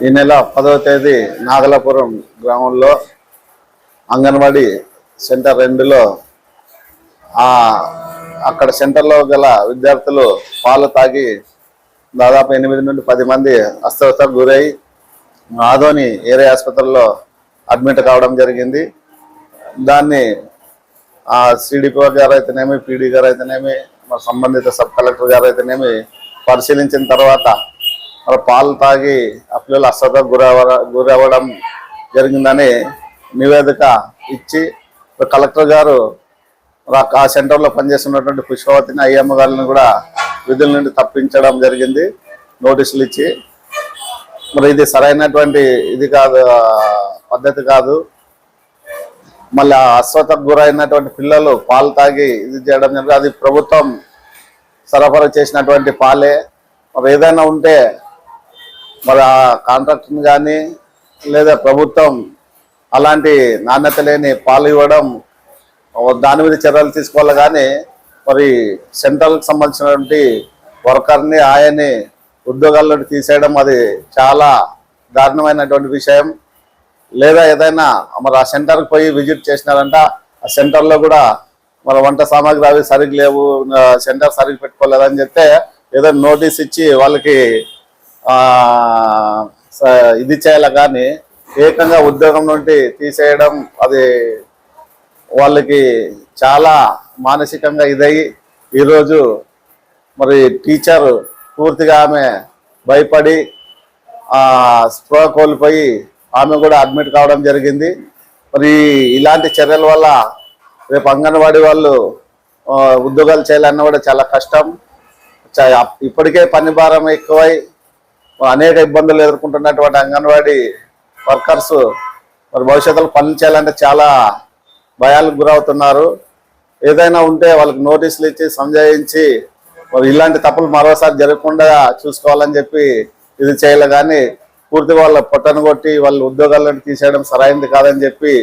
ఈ నెల 10వ తేదీ నాగలాపురం గ్రామంలో అంగన్వాడీ సెంటర్ 2లో అక్కడ సెంటర్లో గల విద్యార్థులు పాలు తాగి దాదాపు 8 నుండి 10 మంది అస్వస్థతకు గురై ఆదోని ఏరియా ఆసుపత్రిలో అడ్మిట్ కావడం జరిగింది. దాన్ని సిడిపిఓ గారు అయితేనేమి, పీడీ గారు అయితేనేమి, సంబంధిత సబ్ కలెక్టర్ గారు అయితేనేమి పరిశీలించిన తర్వాత పాలు తాగి ఆ పిల్లలు అస్వస్థతకు గురవ్వడం జరిగిందని నివేదిక ఇచ్చి కలెక్టర్ గారు ఆ సెంటర్లో పనిచేస్తున్నటువంటి పుష్పవతిని అయ్యమ్మ గారిని కూడా విధుల నుండి తప్పించడం జరిగింది, నోటీసులు ఇచ్చి. మరి ఇది సరైనటువంటి ఇది కాదు, పద్ధతి కాదు. మళ్ళీ అస్వస్థతకు గురైనటువంటి పిల్లలు పాలు తాగి ఇది చేయడం జరిగింది. అది ప్రభుత్వం సరఫరా చేసినటువంటి పాలే. మరి ఏదైనా ఉంటే మరి ఆ కాంట్రాక్టర్ని కానీ లేదా ప్రభుత్వం అలాంటి నాణ్యత లేని పాలు ఇవ్వడం, దాని మీద చర్యలు తీసుకోవాలి. కానీ మరి సెంట్రల్కి సంబంధించినటువంటి వర్కర్ని ఆయన్ని ఉద్యోగాల నుండి తీసేయడం అది చాలా దారుణమైనటువంటి విషయం. లేదా ఏదైనా మరి ఆ సెంటర్కి పోయి విజిట్ చేసినారంట, ఆ సెంటర్లో కూడా మరి వంట సామాగ్రి అవి సరిగ్గా లేవు, సెంటర్ సరిగ్గా పెట్టుకోలేదని చెప్తే ఏదో నోటీస్ ఇచ్చి వాళ్ళకి ఇది చేయాలి. కానీ ఏకంగా ఉద్యోగం నుండి తీసేయడం అది వాళ్ళకి చాలా మానసికంగా ఇదయ్యి ఈరోజు మరి టీచర్ పూర్తిగా ఆమె భయపడి స్పృహ కోల్పోయి ఆమె కూడా అడ్మిట్ కావడం జరిగింది. మరి ఇలాంటి చర్యల వల్ల రేపు అంగన్వాడీ వాళ్ళు ఉద్యోగాలు చేయాలన్నా కూడా చాలా కష్టం. ఇప్పటికే పని భారం ఎక్కువై అనేక ఇబ్బందులు ఎదుర్కొంటున్నటువంటి అంగన్వాడీ వర్కర్స్ మరి భవిష్యత్తులో పనులు చేయాలంటే చాలా భయాలకు గురవుతున్నారు. ఏదైనా ఉంటే వాళ్ళకి నోటీసులు ఇచ్చి సంజాయించి మరి ఇలాంటి తప్పులు మరోసారి జరగకుండా చూసుకోవాలని చెప్పి ఇది చేయాలి. కానీ పూర్తిగా వాళ్ళ పొట్టను కొట్టి వాళ్ళ ఉద్యోగాలను తీసేయడం సరైనది కాదని చెప్పి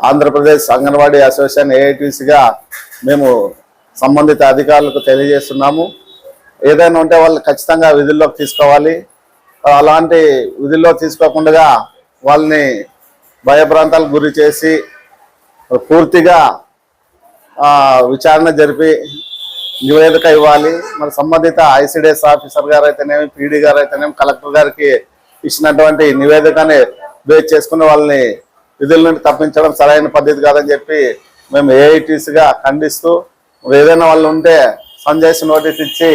ఆంధ్రప్రదేశ్ అంగన్వాడీ అసోసియేషన్ ఏఐటీసీగా మేము సంబంధిత అధికారులకు తెలియజేస్తున్నాము. ఏదైనా ఉంటే వాళ్ళు ఖచ్చితంగా విధుల్లోకి తీసుకోవాలి. అలాంటి విధుల్లో తీసుకోకుండా వాళ్ళని భయభ్రాంతాలకు గురి చేసి పూర్తిగా విచారణ జరిపి నివేదిక ఇవ్వాలి. మరి సంబంధిత ఐసిడిఎస్ ఆఫీసర్ గారు అయితేనేమి, పీడీ గారు అయితేనేమి కలెక్టర్ గారికి ఇచ్చినటువంటి నివేదికని బేస్ చేసుకుని వాళ్ళని విధుల నుండి తప్పించడం సరైన పద్ధతి కాదని చెప్పి మేము ఏఐటీసీగా ఖండిస్తూ ఏదైనా వాళ్ళు ఉంటే సంజయ్స్ నోటీస్ ఇచ్చి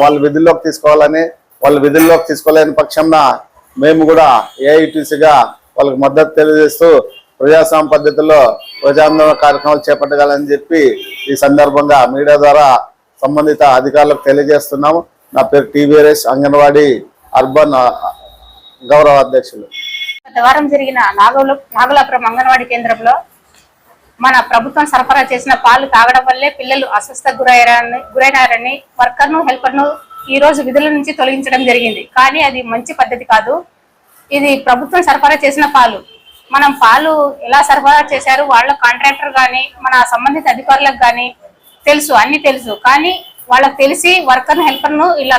వాళ్ళు విధుల్లోకి తీసుకోవాలని, వాళ్ళు విధుల్లోకి తీసుకోలేని పక్షంలో మేము కూడా ఏఐటీసీగా వాళ్ళకి మద్దతు తెలియజేస్తూ ప్రజాస్వామ్య పద్ధతిలో ప్రజాందోళన కార్యక్రమాలు చేపట్టగలని చెప్పి ఈ సందర్భంగా మీడియా ద్వారా సంబంధిత అధికారులకు తెలియజేస్తున్నాము. నా పేరు టీవీఆర్ఎస్, అంగన్వాడీ అర్బన్ గౌరవ అధ్యక్షులు. గత వారం జరిగిన నాగలాపురం అంగన్వాడీ కేంద్రంలో మన ప్రభుత్వం సరఫరా చేసిన పాలు తాగడం వల్లే పిల్లలు అస్వస్థకు గురైనారని వర్కర్ను, హెల్పర్ను ఈ రోజు విధుల నుంచి తొలగించడం జరిగింది. కానీ అది మంచి పద్ధతి కాదు. ఇది ప్రభుత్వం సరఫరా చేసిన పాలు. మనం పాలు ఎలా సరఫరా చేశారు వాళ్ళ కాంట్రాక్టర్ కానీ మన సంబంధిత అధికారులకు కానీ తెలుసు, అన్ని తెలుసు. కానీ వాళ్ళకి తెలిసి వర్కర్ను, హెల్పర్ను ఇలా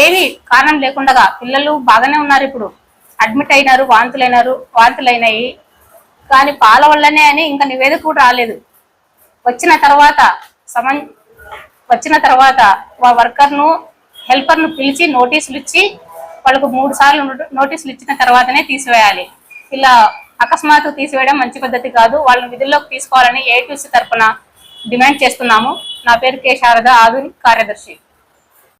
ఏమి కారణం లేకుండా పిల్లలు బాగానే ఉన్నారు, ఇప్పుడు అడ్మిట్ అయినారు, వాంతులైనాయి. కానీ పాల వల్లనే అని ఇంకా నివేదిక కూడా రాలేదు. వచ్చిన తర్వాత వర్కర్ను, హెల్పర్ను పిలిచి నోటీసులు ఇచ్చి వాళ్ళకు 3 సార్లు నోటీసులు ఇచ్చిన తర్వాతనే తీసివేయాలి. ఇలా అకస్మాత్తు తీసివేయడం మంచి పద్ధతి కాదు. వాళ్ళని విధుల్లోకి తీసుకోవాలని ఏఐటీసీ తరఫున డిమాండ్ చేస్తున్నాము. నా పేరు కె శారద, ఆధునిక కార్యదర్శి.